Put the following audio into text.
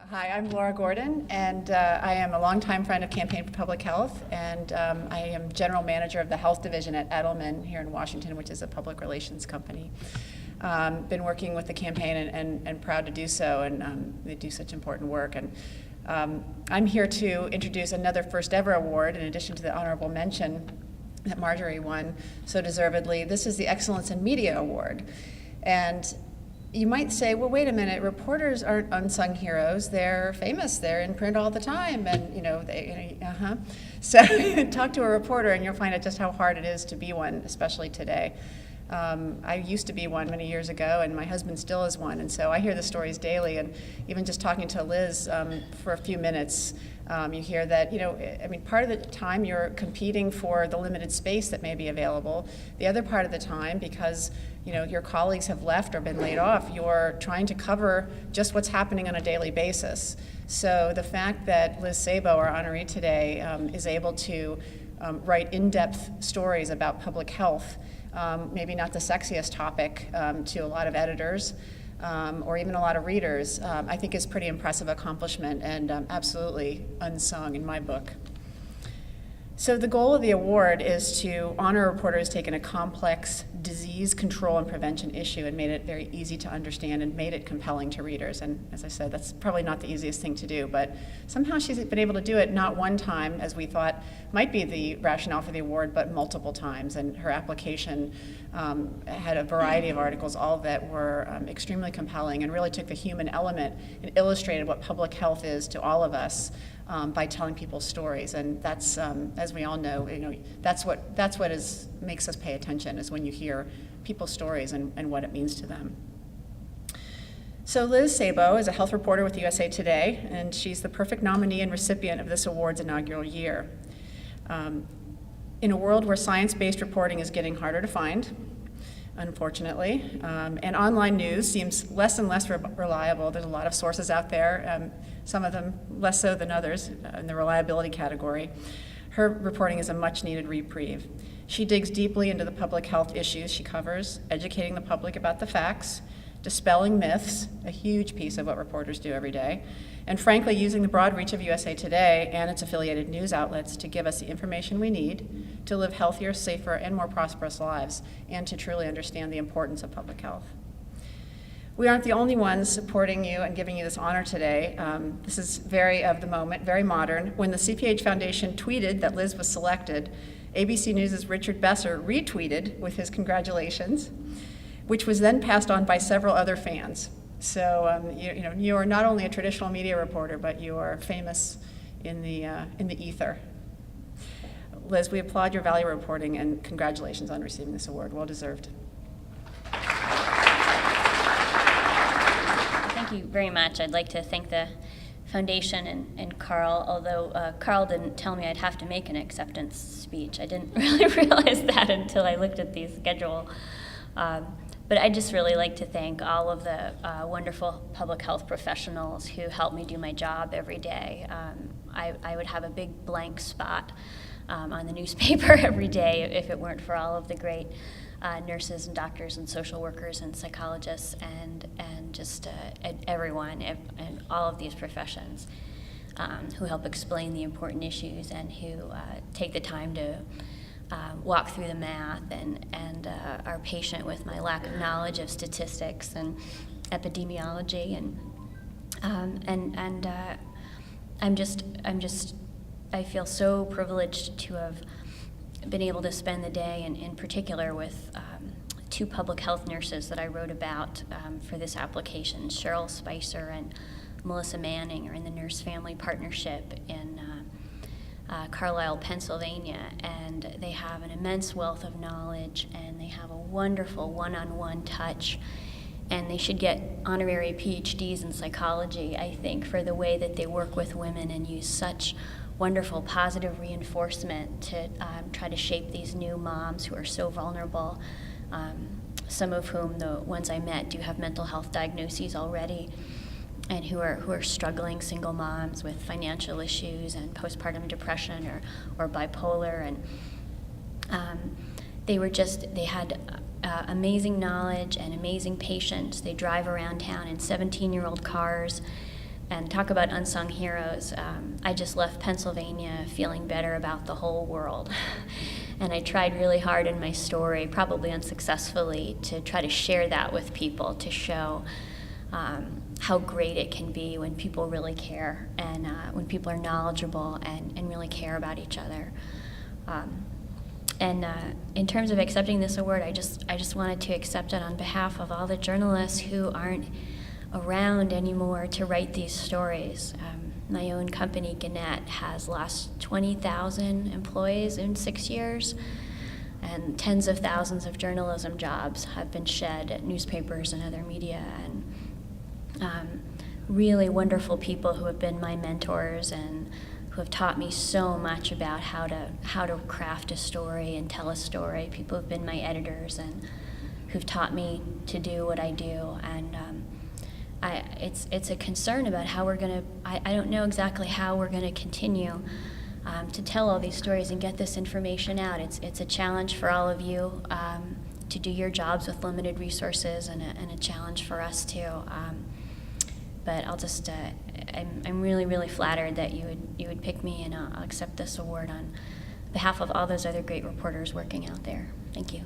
Hi, I'm Laura Gordon, and I am a longtime friend of Campaign for Public Health, and I am general manager of the health division at Edelman here in Washington, which is a public relations company. Been working with the campaign and proud to do so, and they do such important work. And I'm here to introduce another first ever award in addition to the honorable mention that Marjorie won so deservedly. This is the Excellence in Media Award. And you might say, well, wait a minute, reporters aren't unsung heroes. They're famous, they're in print all the time, and So talk to a reporter and you'll find out just how hard it is to be one, especially today. I used to be one many years ago, and my husband still is one, and so I hear the stories daily, and even just talking to Liz for a few minutes, you hear that, part of the time you're competing for the limited space that may be available. The other part of the time, because your colleagues have left or been laid off, you're trying to cover just what's happening on a daily basis. So the fact that Liz Szabo, our honoree today, is able to write in-depth stories about public health, maybe not the sexiest topic to a lot of editors or even a lot of readers, I think is pretty impressive accomplishment and absolutely unsung in my book. So the goal of the award is to honor a reporter who's taken a complex disease control and prevention issue and made it very easy to understand and made it compelling to readers. And as I said, that's probably not the easiest thing to do, but somehow she's been able to do it not one time, as we thought might be the rationale for the award, but multiple times. And her application had a variety of articles, all that were extremely compelling and really took the human element and illustrated what public health is to all of us. By telling people stories, and that's, as we all know, that's what makes us pay attention, is when you hear people's stories and what it means to them. So Liz Szabo is a health reporter with USA Today, and she's the perfect nominee and recipient of this award's inaugural year. In a world where science-based reporting is getting harder to find, unfortunately, and online news seems less and less reliable. There's a lot of sources out there, some of them less so than others in the reliability category. Her reporting is a much-needed reprieve. She digs deeply into the public health issues she covers, educating the public about the facts, dispelling myths, a huge piece of what reporters do every day, and frankly, using the broad reach of USA Today and its affiliated news outlets to give us the information we need to live healthier, safer, and more prosperous lives, and to truly understand the importance of public health. We aren't the only ones supporting you and giving you this honor today. This is very of the moment, very modern. When the CPH Foundation tweeted that Liz was selected, ABC News' Richard Besser retweeted with his congratulations, which was then passed on by several other fans. So you are not only a traditional media reporter, but you are famous in the ether. Liz, we applaud your value reporting and congratulations on receiving this award. Well deserved. Thank you very much. I'd like to thank the Foundation and Carl, although Carl didn't tell me I'd have to make an acceptance speech. I didn't really realize that until I looked at the schedule. But I'd just really like to thank all of the wonderful public health professionals who help me do my job every day. I would have a big blank spot on the newspaper every day if it weren't for all of the great nurses and doctors and social workers and psychologists and just everyone and all of these professions who help explain the important issues and who take the time to walk through the math and are patient with my lack of knowledge of statistics and epidemiology I feel so privileged to have been able to spend the day, and in particular with two public health nurses that I wrote about for this application. Cheryl Spicer and Melissa Manning are in the Nurse Family Partnership in Carlisle, Pennsylvania, and they have an immense wealth of knowledge, and they have a wonderful one-on-one touch, and they should get honorary PhDs in psychology, I think, for the way that they work with women and use such wonderful positive reinforcement to try to shape these new moms who are so vulnerable, some of whom, the ones I met, do have mental health diagnoses already, and who are struggling single moms with financial issues and postpartum depression or bipolar, and they had amazing knowledge and amazing patience. They drive around town in 17-year-old cars. And talk about unsung heroes. I just left Pennsylvania feeling better about the whole world. And I tried really hard in my story, probably unsuccessfully, to try to share that with people, to show how great it can be when people really care, and when people are knowledgeable and really care about each other. In terms of accepting this award, I just wanted to accept it on behalf of all the journalists who aren't around anymore to write these stories. My own company, Gannett, has lost 20,000 employees in 6 years, and tens of thousands of journalism jobs have been shed at newspapers and other media. And really wonderful people who have been my mentors and who have taught me so much about how to craft a story and tell a story. People who've been my editors and who've taught me to do what I do. And it's a concern about how we're going to, I don't know exactly how we're going to continue to tell all these stories and get this information out. It's a challenge for all of you to do your jobs with limited resources, and a challenge for us too. But I'll just, I'm really, really flattered that you would pick me, and I'll accept this award on behalf of all those other great reporters working out there. Thank you.